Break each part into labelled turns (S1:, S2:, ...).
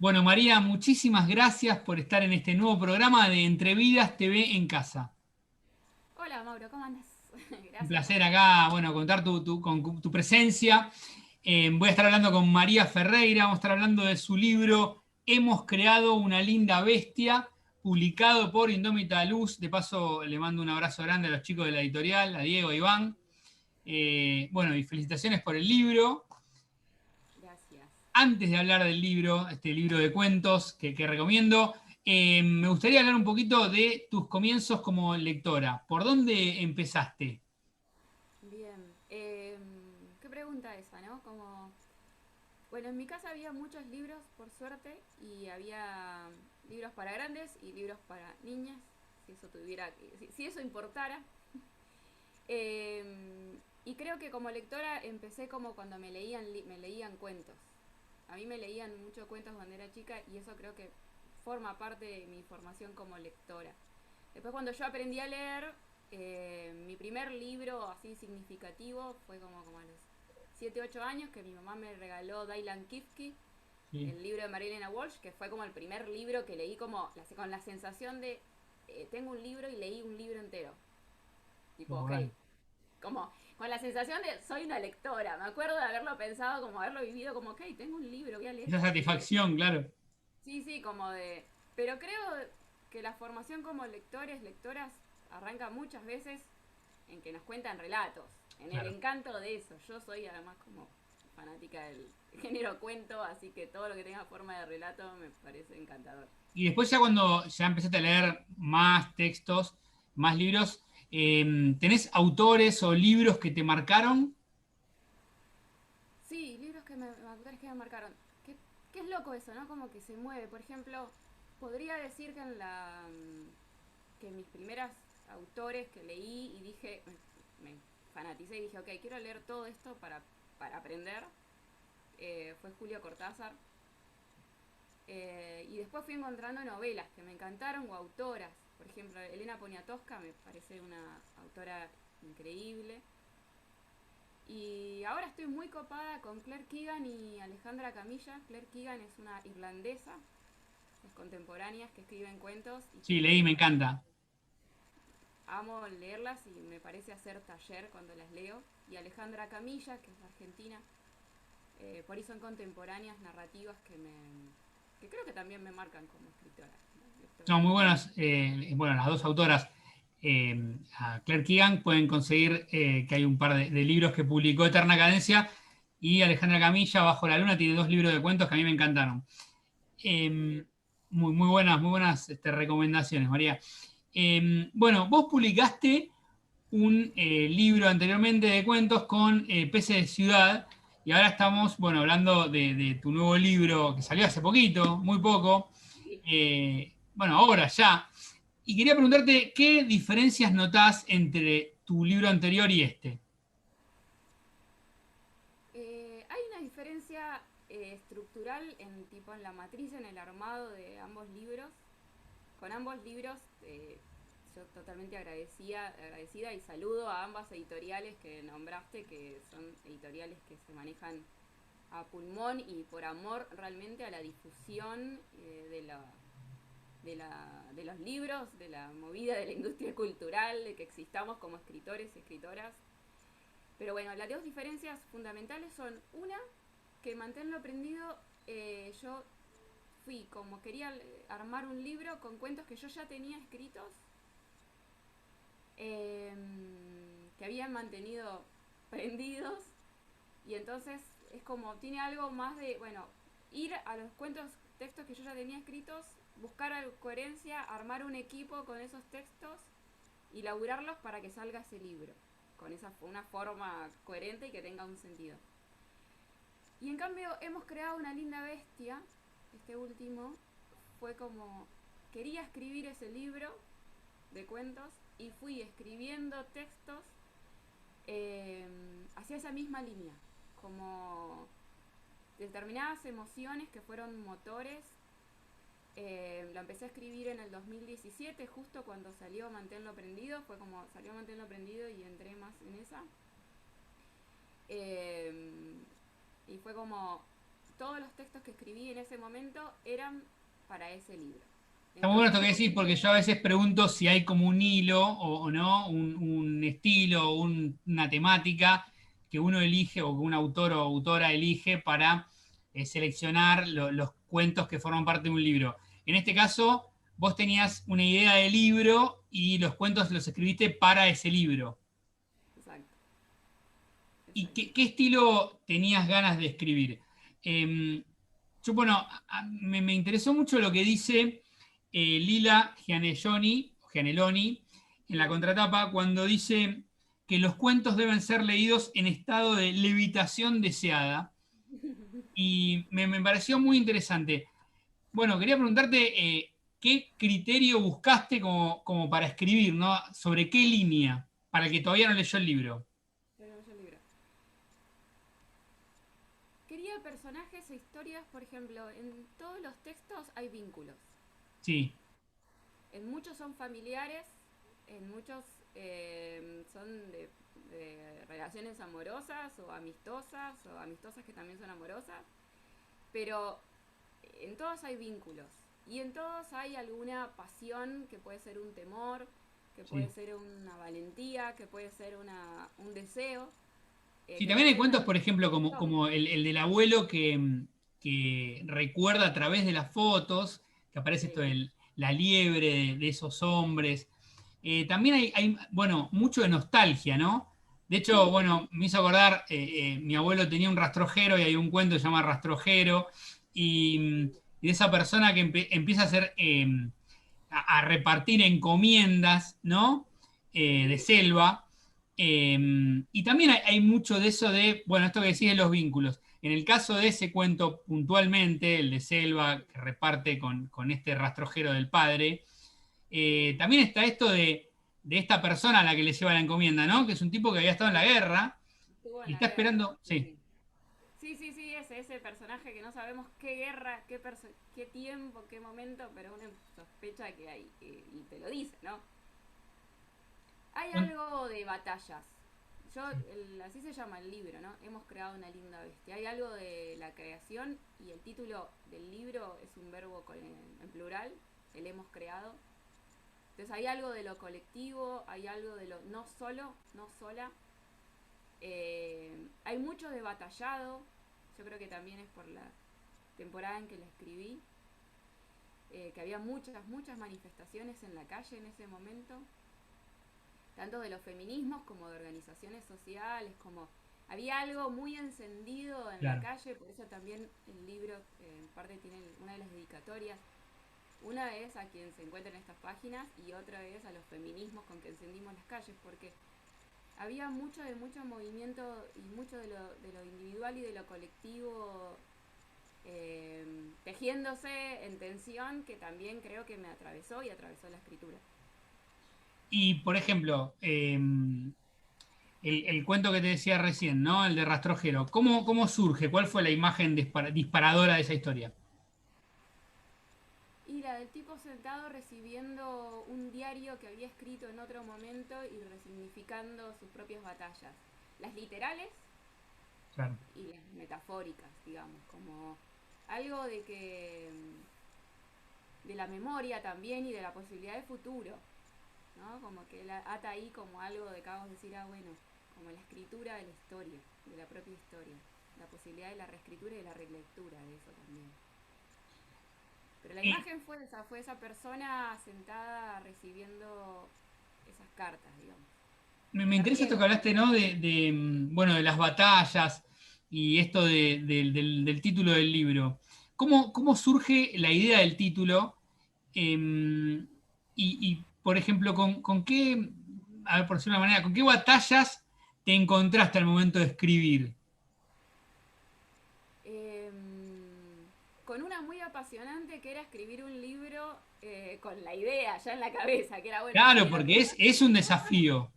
S1: Bueno, María, muchísimas gracias por estar en este nuevo programa de Entrevidas TV en Casa.
S2: Hola Mauro, ¿cómo andas?
S1: Un
S2: Gracias por
S1: placer
S2: invitarme.
S1: acá, bueno, contar con tu presencia. Voy a estar hablando con María Ferreira, vamos a estar hablando de su libro Hemos creado una linda bestia, publicado por Indómita Luz. De paso, le mando un abrazo grande a los chicos de la editorial, a Diego, a Iván. Bueno, y felicitaciones por el libro.
S2: Gracias.
S1: Antes de hablar del libro, este libro de cuentos que recomiendo, me gustaría hablar un poquito de tus comienzos como lectora. ¿Por dónde empezaste?
S2: Bien. ¿Qué pregunta esa, no? Bueno, en mi casa había muchos libros, por suerte, y había libros para grandes y libros para niñas, si eso tuviera, si eso importara. Y creo que como lectora empecé como cuando me leían cuentos. A mí me leían muchos cuentos cuando era chica y eso creo que forma parte de mi formación como lectora. Después cuando yo aprendí a leer, mi primer libro así significativo fue como a los 7 8 años que mi mamá me regaló Dylan Kifke,
S1: Sí,
S2: el libro de Marilena Walsh, que fue como el primer libro que leí como con la sensación de tengo un libro y leí un libro entero.
S1: qué
S2: Tipo, ok,
S1: bueno.
S2: como con la sensación de soy una lectora. Me acuerdo de haberlo pensado, como haberlo vivido, como, ok, tengo un libro, voy a leer
S1: Esa
S2: este libro.
S1: satisfacción, claro.
S2: Sí, sí, como de... Pero creo que la formación como lectores, lectoras, arranca muchas veces en que nos cuentan relatos, en el
S1: Claro.
S2: encanto de eso. Yo soy además como fanática del género cuento, así que todo lo que tenga forma de relato me parece encantador.
S1: Y después ya cuando ya empezaste a leer más textos, más libros, ¿tenés autores o libros que te marcaron?
S2: Sí, autores que me marcaron. Qué es loco eso, ¿no? Como que se mueve. Por ejemplo, podría decir que que mis primeras autores que leí y dije, me fanaticé y dije, ok, quiero leer todo esto para aprender, fue Julio Cortázar. Y después fui encontrando novelas que me encantaron o autoras. Por ejemplo, Elena Poniatowska me parece una autora increíble. Y ahora estoy muy copada con Claire Keegan y Alejandra Camilla. Claire Keegan es una irlandesa, es contemporáneas que escriben cuentos y
S1: Sí,
S2: que
S1: leí,
S2: me
S1: me
S2: parece
S1: encanta.
S2: amo leerlas y me parece hacer taller cuando las leo. Y Alejandra Camilla, que es argentina, por ahí son contemporáneas narrativas que creo que también me marcan como escritora, ¿no? Lectora.
S1: Son muy buenas, bueno, las dos autoras, a Claire Keegan, pueden conseguir que hay un par de libros que publicó Eterna Cadencia y Alejandra Camilla, Bajo la Luna, tiene dos libros de cuentos que a mí me encantaron. Eh,
S2: Bien.
S1: muy buenas recomendaciones, María. Bueno, vos publicaste un libro anteriormente de cuentos con Peces de Ciudad y ahora estamos, bueno, hablando de tu nuevo libro que salió hace poquito, muy poco,
S2: Sí.
S1: bueno, ahora ya. Y quería preguntarte, ¿qué diferencias notás entre tu libro anterior y este?
S2: Hay una diferencia estructural en la matriz, en el armado de ambos libros. Con ambos libros yo totalmente agradecida y saludo a ambas editoriales que nombraste, que son editoriales que se manejan a pulmón y por amor realmente a la difusión de los libros, de la movida de la industria cultural, de que existamos como escritores y escritoras. Pero bueno, las dos diferencias fundamentales son una, que mantenerlo prendido, yo fui como quería armar un libro con cuentos que yo ya tenía escritos, eh, que habían mantenido prendidos, y entonces es como, tiene algo más de, bueno, ir a los cuentos, textos que yo ya tenía escritos, buscar coherencia, armar un equipo con esos textos y laburarlos para que salga ese libro, con una forma coherente y que tenga un sentido. Y en cambio hemos creado una linda bestia, este último, fue como, quería escribir ese libro de cuentos y fui escribiendo textos eh, hacia esa misma línea, como determinadas emociones que fueron motores. Lo empecé a escribir en el 2017, justo cuando salió Manténlo Prendido, fue como salió Manténlo Prendido y entré más en esa. Eh, y fue como todos los textos que escribí en ese momento eran para ese libro.
S1: Está muy bueno
S2: Entonces
S1: esto
S2: yo
S1: que decís, porque yo a veces pregunto si hay como un hilo o no, un estilo, una temática que uno elige o que un autor o autora elige para seleccionar los cuentos que forman parte de un libro. En este caso, vos tenías una idea de libro y los cuentos los escribiste para ese libro.
S2: exacto,
S1: ¿Y
S2: exacto.
S1: qué estilo tenías ganas de escribir? Eh, yo, bueno, me interesó mucho lo que dice Lila Gianelloni en la
S2: Mm.
S1: contratapa cuando dice que los cuentos deben ser leídos en estado de levitación deseada. Y me pareció muy interesante. Bueno, quería preguntarte qué criterio buscaste como para escribir, ¿no? ¿Sobre qué línea? Para el que todavía no leyó el libro.
S2: Pero yo libro. Quería personajes e historias, por ejemplo, en todos los textos hay vínculos.
S1: Sí,
S2: En muchos son familiares, en muchos son de relaciones amorosas o amistosas que también son amorosas, pero en todos hay vínculos y en todos hay alguna pasión que puede ser un temor, que puede
S1: sí.
S2: ser una valentía, que puede ser un deseo,
S1: Sí,
S2: que
S1: también
S2: puede
S1: hay
S2: ser una
S1: cuentos, por ejemplo,
S2: determinación.
S1: como el del abuelo que recuerda a través de las fotos, que aparece esto
S2: Sí.
S1: de la liebre de esos hombres. También bueno, mucho de nostalgia, ¿no? De hecho,
S2: Sí.
S1: bueno, me hizo acordar, mi abuelo tenía un rastrojero y hay un cuento que se llama Rastrojero, y de esa persona que empieza a hacer, a repartir encomiendas, ¿no? De
S2: Sí.
S1: selva. Y también hay mucho de eso de, bueno, esto que decís de los vínculos. En el caso de ese cuento puntualmente, el de Selva, que reparte con este rastrojero del padre, también está esto de esta persona a la que le lleva la encomienda, ¿no? Que es un tipo que había estado en la guerra
S2: Estuvo en
S1: y
S2: la
S1: está
S2: guerra.
S1: esperando,
S2: Sí,
S1: sí.
S2: sí. Sí, sí, sí, ese personaje que no sabemos qué guerra, qué tiempo, qué momento, pero uno sospecha que hay, y te lo dice, ¿no? Hay algo de batallas. Así se llama el libro, ¿no? Hemos creado una linda bestia. Hay algo de la creación y el título del libro es un verbo en plural, el hemos creado. Entonces hay algo de lo colectivo, hay algo de lo no solo, no sola. Hay mucho de batallado, yo creo que también es por la temporada en que la escribí, que había muchas, muchas manifestaciones en la calle en ese momento, tanto de los feminismos como de organizaciones sociales, como había algo muy encendido en la
S1: Claro.
S2: calle, por eso también el libro en parte tiene una de las dedicatorias. Una es a quien se encuentra en estas páginas y otra es a los feminismos con que encendimos las calles, porque había mucho movimiento y mucho de lo individual y de lo colectivo tejiéndose en tensión que también creo que me atravesó y atravesó la escritura.
S1: Y, por ejemplo, el cuento que te decía recién, ¿no? El de Rastrojero. ¿Cómo surge? ¿Cuál fue la imagen disparadora de esa historia?
S2: Y la del tipo sentado recibiendo un diario que había escrito en otro momento y resignificando sus propias batallas. Las literales
S1: Claro.
S2: y las metafóricas, digamos, como algo de que de la memoria también y de la posibilidad de futuro, ¿no? Como que la ata ahí como algo de que vamos a decir, ah, bueno, como la escritura de la historia, de la propia historia, la posibilidad de la reescritura y de la relectura de eso también. Pero la
S1: Y
S2: imagen fue esa persona sentada recibiendo esas cartas, digamos.
S1: me interesa esto que
S2: Perdiendo.
S1: hablaste, ¿no? Bueno, de las batallas y esto del título del libro. ¿Cómo surge la idea del título? Por ejemplo, con qué, a ver, por decirlo de una manera, ¿con qué batallas te encontraste al momento de escribir?
S2: Eh, con una muy apasionante que era escribir un libro con la idea ya en la cabeza, que era, bueno,
S1: Claro,
S2: quiero que
S1: porque es un desafío.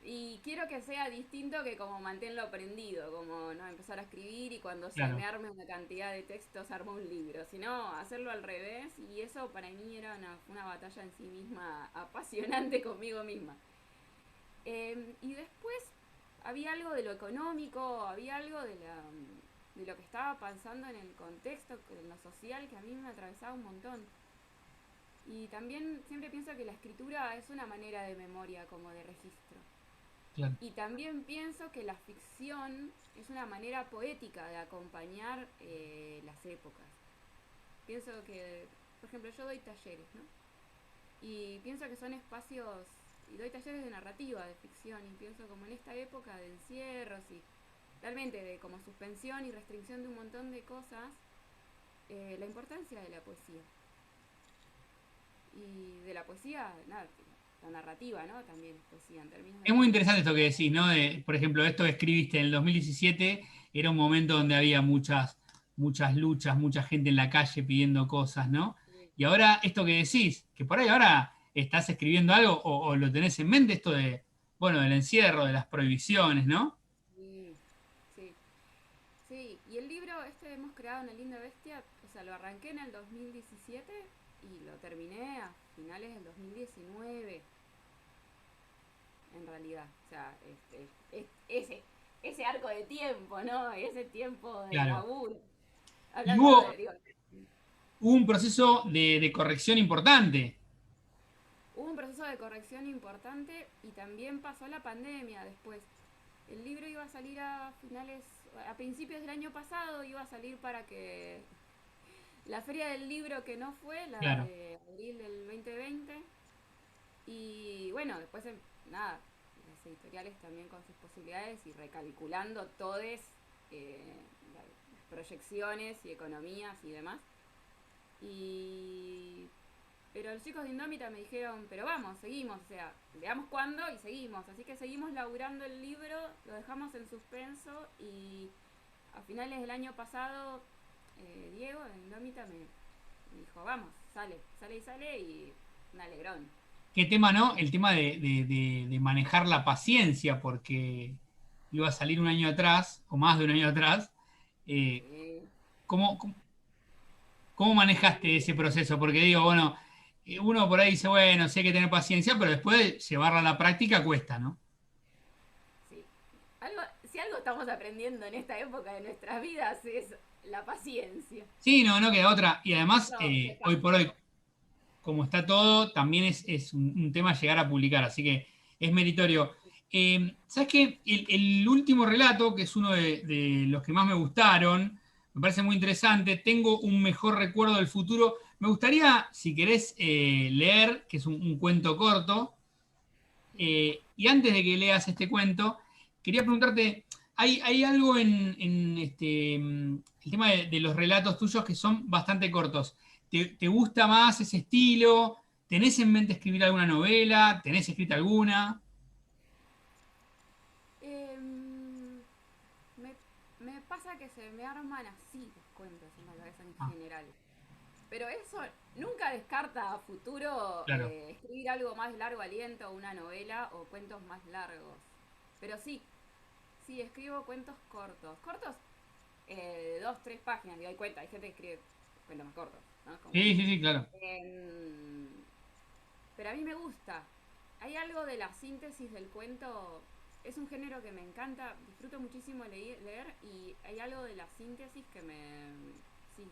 S2: y quiero que sea distinto que como mantenerlo prendido, como no empezar a escribir y cuando se me
S1: Claro.
S2: arme una cantidad de textos armo un libro, sino hacerlo al revés y eso para mí era una batalla en sí misma apasionante conmigo misma. Y después había algo de lo económico, había algo de lo que estaba pasando en el contexto, en lo social, que a mí me atravesaba un montón. Y también siempre pienso que la escritura es una manera de memoria, como de registro.
S1: Claro.
S2: Y también pienso que la ficción es una manera poética de acompañar las épocas. Pienso que, por ejemplo, yo doy talleres, ¿no? Y pienso que son espacios, y doy talleres de narrativa, de ficción, y pienso como en esta época de encierros y realmente de como suspensión y restricción de un montón de cosas, la importancia de la poesía. Y de la poesía, nada, la narrativa, ¿no? También es poesía en términos de
S1: Es muy
S2: narrativa.
S1: interesante esto que decís, ¿no? Por ejemplo, esto que escribiste en el 2017 era un momento donde había muchas luchas, mucha gente en la calle pidiendo cosas, ¿no?
S2: Sí,
S1: Y ahora esto que decís, que por ahí ahora estás escribiendo algo o lo tenés en mente, esto de, bueno, del encierro, de las prohibiciones, ¿no?
S2: sí, sí. Sí, y el libro este hemos creado una linda bestia, o sea, lo arranqué en el 2017 y lo terminé a finales del 2019, en realidad. O sea, ese arco de tiempo, ¿no? Ese tiempo de
S1: Claro.
S2: laburo.
S1: Y
S2: Hablando
S1: hubo,
S2: de, digo,
S1: hubo un proceso de corrección importante.
S2: hubo un proceso de corrección importante y también pasó la pandemia después. El libro iba a salir a principios del año pasado, iba a salir para que la feria del libro que no fue, la
S1: Claro.
S2: de abril del 2020. Y bueno, después, nada, las editoriales también con sus posibilidades y recalculando todas las proyecciones y economías y demás. Y pero los chicos de Indómita me dijeron, pero vamos, seguimos, o sea, veamos cuándo y seguimos. Así que seguimos laburando el libro, lo dejamos en suspenso y a finales del año pasado Diego de Indómita me dijo, vamos, sale y sale y un alegrón.
S1: ¿Qué tema, no? El tema de manejar la paciencia, porque iba a salir un año atrás, o más de un año atrás. Eh,
S2: Sí,
S1: ¿cómo, cómo, cómo manejaste ese proceso? Porque digo, bueno, uno por ahí dice, bueno, sí hay que tener paciencia, pero después llevarla a la práctica cuesta, ¿no?
S2: sí. Algo, si algo estamos aprendiendo en esta época de nuestras vidas es la paciencia.
S1: Sí, no, no queda otra. Y además,
S2: No,
S1: hoy por hoy,
S2: no.
S1: como está todo, también es un tema llegar a publicar, así que es meritorio. ¿Sabes qué? El último relato, que es uno de los que más me gustaron, me parece muy interesante, tengo un mejor recuerdo del futuro. Me gustaría, si querés leer, que es un cuento corto, y antes de que leas este cuento, quería preguntarte, hay algo en el tema de los relatos tuyos que son bastante cortos. ¿Te gusta más ese estilo? ¿Tenés en mente escribir alguna novela? ¿Tenés escrita alguna?
S2: Em, me, me pasa que se me arman así los cuentos en la cabeza en
S1: Ah,
S2: general. Pero eso nunca descarta a futuro
S1: claro.
S2: escribir algo más de largo aliento, una novela o cuentos más largos. Pero sí, sí, escribo cuentos cortos. Cortos de 2, 3 páginas, digo, hay cuenta, hay gente que escribe cuentos más cortos, ¿no? Como,
S1: Sí, sí, sí, claro.
S2: em, pero a mí me gusta. Hay algo de la síntesis del cuento. Es un género que me encanta. Disfruto muchísimo leer y hay algo de la síntesis que sí,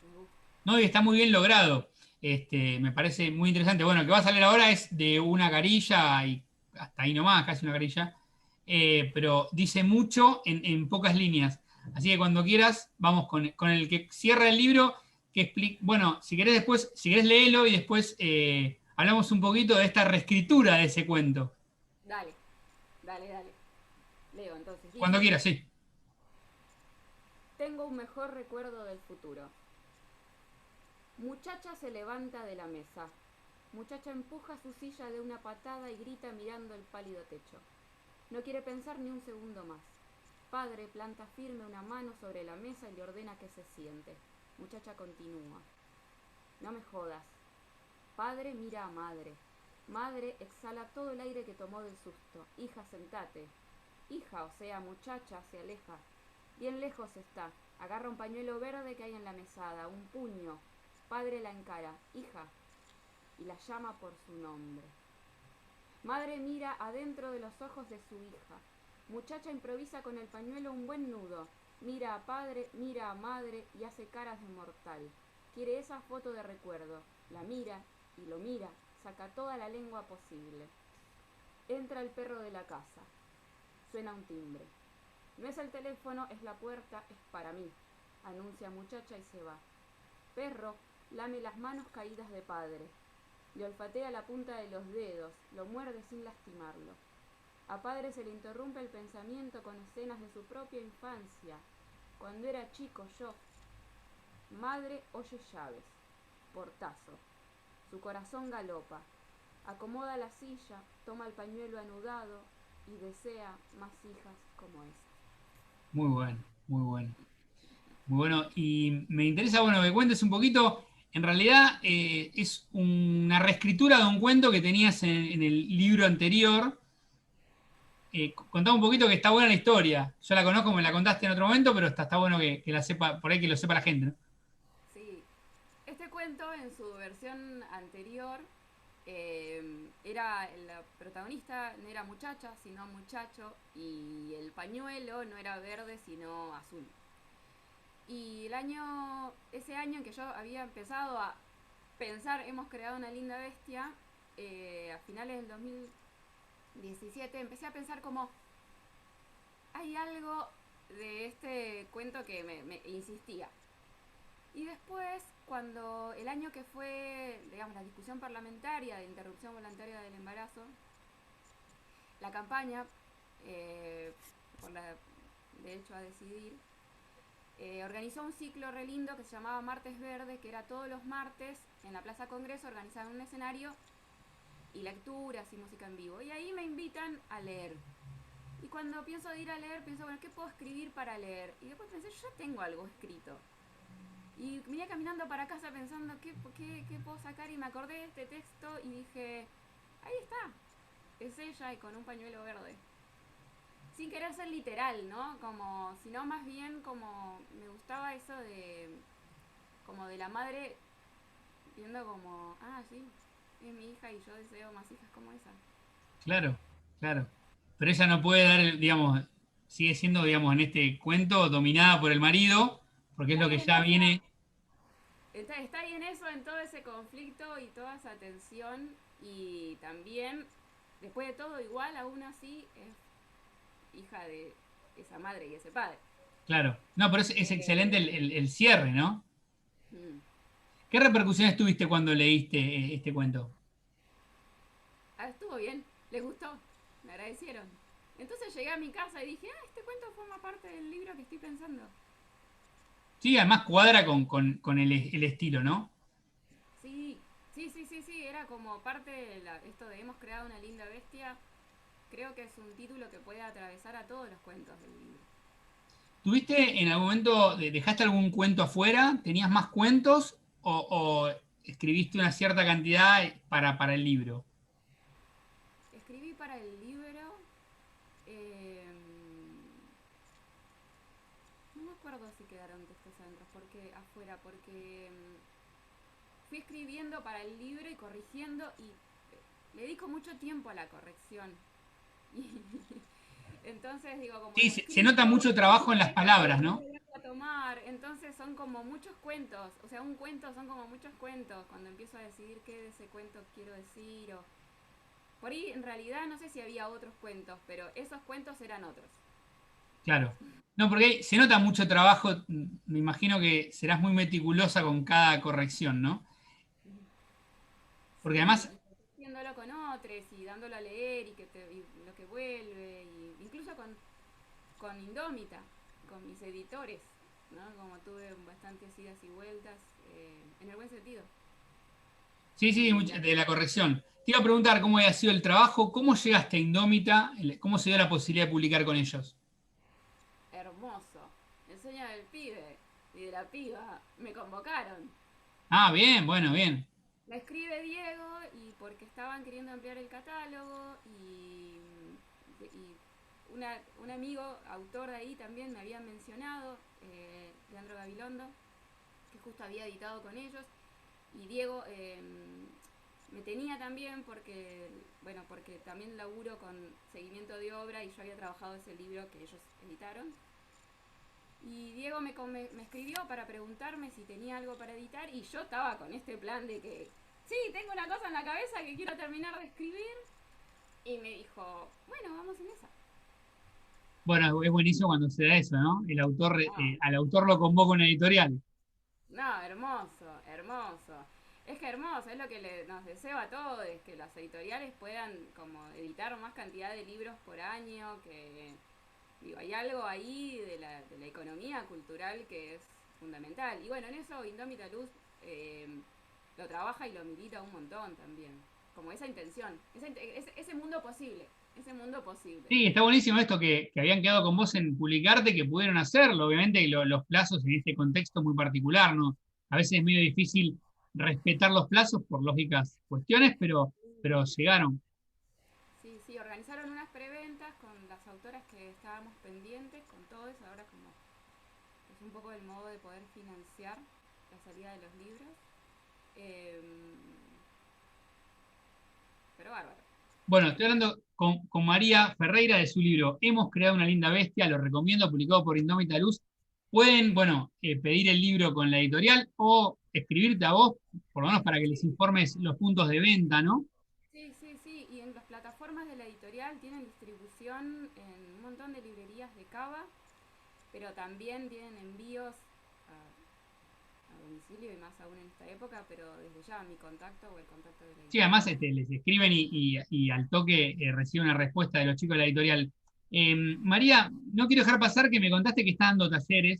S2: me gusta.
S1: No, y está muy bien logrado. Me parece muy interesante. Bueno, el que va a salir ahora es de una carilla y hasta ahí nomás, casi una carilla. Pero dice mucho en pocas líneas. Así que cuando quieras, vamos con el que cierra el libro, que explica. Bueno, si querés después, si querés léelo y después hablamos un poquito de esta reescritura de ese cuento.
S2: Dale, dale. Leo, entonces
S1: Cuando
S2: dice,
S1: quieras, sí.
S2: tengo un mejor recuerdo del futuro. Muchacha se levanta de la mesa. Muchacha empuja su silla de una patada y grita mirando el pálido techo. No quiere pensar ni un segundo más. Padre planta firme una mano sobre la mesa y le ordena que se siente. Muchacha continúa. No me jodas. Padre mira a madre. Madre exhala todo el aire que tomó del susto. Hija, sentate. Hija, o sea, muchacha, se aleja. Bien lejos está. Agarra un pañuelo verde que hay en la mesada, un puño. Padre la encara. Hija. Y la llama por su nombre. Madre mira adentro de los ojos de su hija. Muchacha improvisa con el pañuelo un buen nudo. Mira a padre, mira a madre y hace caras de mortal. Quiere esa foto de recuerdo. La mira y lo mira, saca toda la lengua posible. Entra el perro de la casa. Suena un timbre. No es el teléfono, es la puerta, es para mí. Anuncia muchacha y se va. Perro lame las manos caídas de padre. Le olfatea la punta de los dedos, lo muerde sin lastimarlo. A padre se le interrumpe el pensamiento con escenas de su propia infancia. Cuando era chico yo. Madre oye llaves. Portazo. Su corazón galopa. Acomoda la silla, toma el pañuelo anudado y desea más hijas como esta.
S1: Muy bueno, muy bueno. Muy bueno. Y me interesa, bueno, que cuentes un poquito. En realidad es una reescritura de un cuento que tenías en el libro anterior. Contame un poquito que está buena la historia. Yo la conozco, me la contaste en otro momento, pero está bueno que la sepa, por ahí que lo sepa la gente, ¿no?
S2: Sí, este cuento en su versión anterior era la protagonista no era muchacha, sino muchacho, y el pañuelo no era verde, sino azul. Y ese año en que yo había empezado a pensar, hemos creado una linda bestia, a finales del 2017 empecé a pensar como, hay algo de este cuento que me insistía. Y después, cuando el año que fue, digamos, la discusión parlamentaria de interrupción voluntaria del embarazo, la campaña por la derecho a decidir, organizó un ciclo re lindo que se llamaba Martes Verde, que era todos los martes en la Plaza Congreso, organizaban un escenario y lecturas y música en vivo. Y ahí me invitan a leer. Y cuando pienso de ir a leer, pienso, bueno, ¿qué puedo escribir para leer? Y después pensé, yo ya tengo algo escrito. Y venía caminando para casa pensando qué puedo sacar y me acordé de este texto y dije, ahí está, es ella y con un pañuelo verde. Sin querer ser literal, ¿no? Como, sino más bien como me gustaba eso de, como de la madre viendo como, ah, sí, es mi hija y yo deseo más hijas como esa.
S1: Claro, claro. Pero ella no puede dar, digamos, sigue siendo, digamos, en este cuento dominada por el marido, porque es
S2: Está
S1: lo
S2: ahí
S1: que
S2: en
S1: ya
S2: eso,
S1: viene.
S2: está ahí en eso, en todo ese conflicto y toda esa tensión y también, después de todo, igual aún así es hija de esa madre y ese padre.
S1: Claro. No, pero es excelente
S2: Eh,
S1: el cierre, ¿no?
S2: mm.
S1: ¿Qué repercusiones tuviste cuando leíste este cuento?
S2: Estuvo bien, les gustó, me agradecieron. Entonces llegué a mi casa y dije, ah, este cuento forma parte del libro que estoy pensando.
S1: Sí, además cuadra con el estilo, ¿no?
S2: Sí, sí, era como parte de esto de hemos creado una linda bestia. Creo que es un título que puede atravesar a todos los cuentos del libro.
S1: ¿Tuviste en algún momento, dejaste algún cuento afuera? ¿Tenías más cuentos o escribiste una cierta cantidad para el libro?
S2: Escribí para el libro, eh, no me acuerdo si quedaron textos adentro, porque afuera, porque fui escribiendo para el libro y corrigiendo y le dedico mucho tiempo a la corrección. Y entonces digo, como
S1: Sí,
S2: lo
S1: se nota
S2: escribo
S1: mucho
S2: y
S1: trabajo en las
S2: sé que
S1: palabras,
S2: después
S1: ¿no?
S2: lo voy a tomar. Entonces son como muchos cuentos. O sea, un cuento son como muchos cuentos. Cuando empiezo a decidir qué de ese cuento quiero decir. O... Por ahí en realidad no sé si había otros cuentos, pero esos cuentos eran otros.
S1: Claro. No, porque se nota mucho trabajo, me imagino que serás muy meticulosa con cada corrección, ¿no? Porque además,
S2: Sí, y haciéndolo con otros y dándolo a leer y lo que vuelve. Y incluso con Indómita, con mis editores, ¿no? Como tuve bastantes idas y vueltas, en el buen sentido.
S1: sí, sí,
S2: Y
S1: de la corrección. Te iba a preguntar cómo había sido el trabajo, cómo llegaste a Indómita, cómo se dio la posibilidad de publicar con ellos.
S2: hermoso. El sueño del pibe y de la piba me convocaron.
S1: Ah, bien, bueno, bien.
S2: La escribe Diego y porque estaban queriendo ampliar el catálogo y un amigo, autor de ahí también me había mencionado, Leandro Gabilondo, que justo había editado con ellos. Y Diego me tenía también porque, bueno, porque también laburo con seguimiento de obra y yo había trabajado ese libro que ellos editaron. Y Diego me escribió para preguntarme si tenía algo para editar y yo estaba con este plan de que, sí, tengo una cosa en la cabeza que quiero terminar de escribir. Y me dijo, bueno, vamos en esa.
S1: Bueno, es buenísimo cuando se da eso, ¿no? El autor,
S2: No,
S1: al autor lo convoca una editorial.
S2: no, hermoso, hermoso. Es que hermoso, es lo que nos deseo a todos, es que las editoriales puedan como editar más cantidad de libros por año, que digo, hay algo ahí de la economía cultural que es fundamental. Y bueno, en eso Indómita Luz eh, lo trabaja y lo milita un montón también. Como esa intención, ese mundo posible, ese mundo posible.
S1: Sí, está buenísimo esto que habían quedado con vos en publicarte, que pudieron hacerlo, obviamente, y los plazos en este contexto muy particular, ¿no? A veces es medio difícil respetar los plazos por lógicas cuestiones, pero llegaron.
S2: Sí, sí, organizaron unas preventas con las autoras que estábamos pendientes, con todo eso, ahora como es un poco el modo de poder financiar la salida de los libros. Eh, pero bárbaro.
S1: Bueno, estoy hablando con María Ferreira de su libro Hemos creado una linda bestia, lo recomiendo, publicado por Indómita Luz. Pueden, bueno, pedir el libro con la editorial o escribirte a vos, por lo menos para que les
S2: Sí,
S1: informes los puntos de venta, ¿no?
S2: sí, sí, sí. Y en las plataformas de la editorial tienen distribución en un montón de librerías de Cava, pero también tienen envíos a domicilio y más aún en esta época, pero desde ya mi contacto o el contacto de la
S1: Sí, además
S2: editorial.
S1: les escriben y al toque reciben una respuesta de los chicos de la editorial. María, no quiero dejar pasar que me contaste que estás dando talleres.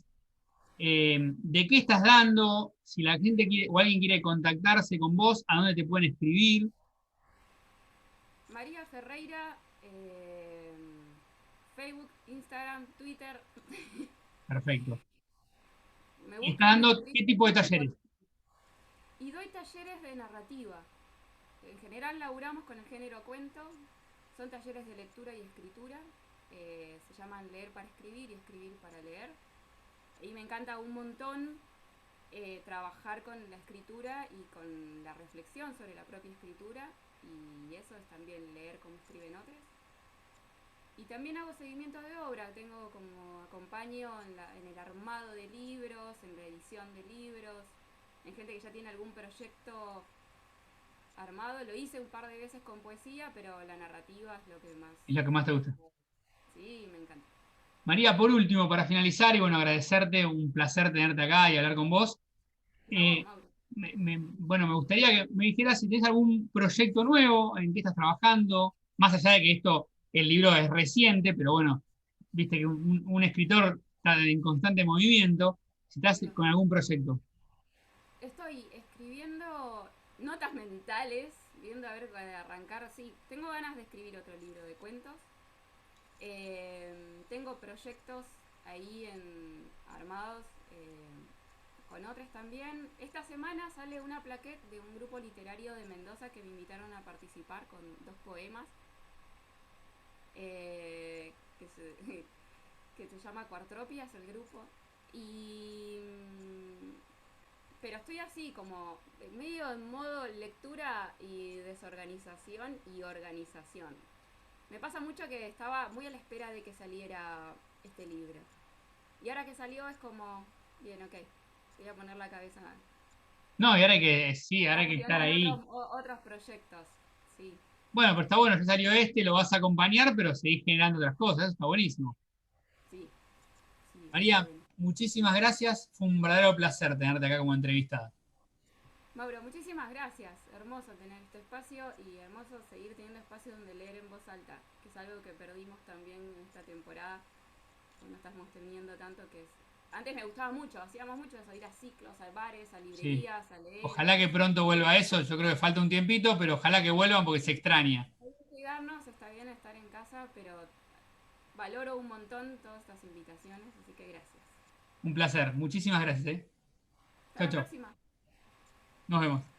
S1: ¿De qué estás dando? Si la gente quiere o alguien quiere contactarse con vos, ¿a dónde te pueden escribir?
S2: María Ferreira, Facebook, Instagram, Twitter.
S1: Perfecto.
S2: Me
S1: ¿Y estás
S2: buscan, me
S1: dando qué
S2: escriben.
S1: tipo de talleres?
S2: Y doy talleres de narrativa. En general laburamos con el género cuento. Son talleres de lectura y escritura. Se llaman Leer para escribir y Escribir para leer. Y me encanta un montón trabajar con la escritura y con la reflexión sobre la propia escritura. Y eso es también leer como escriben otros. Y también hago seguimiento de obra, tengo como acompaño en el armado de libros, en la edición de libros, en gente que ya tiene algún proyecto armado. Lo hice un par de veces con poesía, pero la narrativa es lo que más...
S1: Es lo que más te gusta.
S2: Sí, me encanta.
S1: María, por último, para finalizar, y bueno, agradecerte, un placer tenerte acá y hablar con vos.
S2: No,
S1: Eh,
S2: Mauro.
S1: bueno, me gustaría que me dijeras si tienes algún proyecto nuevo, en qué estás trabajando, más allá de que el libro es reciente, pero bueno, viste que un escritor está en constante movimiento, si estás
S2: No.
S1: con algún proyecto.
S2: Estoy escribiendo notas mentales, viendo a ver para arrancar. Sí, tengo ganas de escribir otro libro de cuentos. Tengo proyectos ahí armados con otros también. Esta semana sale una plaquette de un grupo literario de Mendoza que me invitaron a participar con 2 poemas eh, que, se, que se llama Cuartropias el grupo. Y pero estoy así como medio en modo lectura y desorganización y organización. Me pasa mucho que estaba muy a la espera de que saliera este libro. Y ahora que salió es como, bien, ok, voy a poner la cabeza
S1: No, y ahora hay que, sí, ahora
S2: a
S1: hay que estar
S2: funcionar en
S1: ahí.
S2: otros proyectos. Sí,
S1: Bueno, pero está bueno, ya salió este, lo vas a acompañar, pero seguís generando otras cosas, eso está buenísimo.
S2: sí, sí, re
S1: María,
S2: bueno.
S1: muchísimas gracias, fue un verdadero placer tenerte acá como entrevistada.
S2: Mauro, muchísimas gracias. Hermoso tener este espacio y hermoso seguir teniendo espacio donde leer en voz alta, que es algo que perdimos también en esta temporada, que no estamos teniendo tanto, que es... Antes me gustaba mucho, hacíamos mucho eso, ir a ciclos, a bares, a
S1: Sí.
S2: librerías, a leer, a
S1: Ojalá que
S2: disfrutar.
S1: pronto vuelva eso, yo creo que falta un tiempito, pero ojalá que vuelvan porque se extraña.
S2: Hay que cuidarnos, está bien estar en casa, pero valoro un montón todas estas invitaciones, así que gracias.
S1: Un placer, muchísimas gracias, ¿eh?
S2: Hasta
S1: Chau,
S2: la
S1: chau.
S2: próxima.
S1: Nos vemos.